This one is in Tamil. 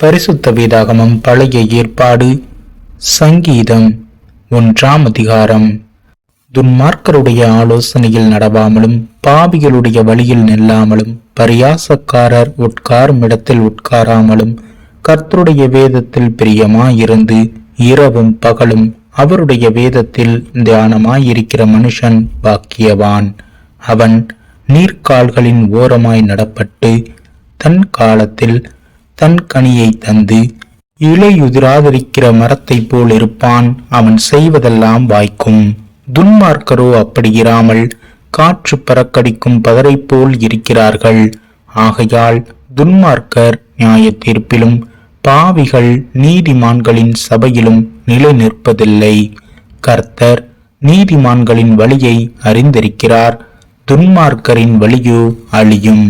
பரிசுத்த வேதாகமம் பழைய ஏற்பாடு சங்கீதம் 1ஆம் அதிகாரம். துன்மார்க்கருடைய ஆலோசனையில் நடவாமலும் பாவிகளுடைய வழியில் நில்லாமலும் பரியாசக்காரர் உட்காரும் இடத்தில் உட்காராமலும் கர்த்தருடைய வேதத்தில் பிரியமாயிருந்து இரவும் பகலும் அவருடைய வேதத்தில் தியானமாயிருக்கிற மனுஷன் பாக்கியவான். அவன் நீர்க்கால்களின் ஓரமாய் நடப்பட்டு தன் காலத்தில் தன் கனியை தந்து இலையுதிராதிருக்கிற மரத்தை போல் இருப்பான். அவன் செய்வதெல்லாம் வாய்க்கும். துன்மார்க்கரோ அப்படி இராமல் காற்று பறக்கடிக்கும் பதரை போல் இருக்கிறார்கள். ஆகையால் துன்மார்க்கர் நியாய தீர்ப்பிலும் பாவிகள் நீதிமான்களின் சபையிலும் நிலை நிற்பதில்லை. கர்த்தர் நீதிமான்களின் வழியை அறிந்திருக்கிறார், துன்மார்க்கரின் வழியோ அழியும்.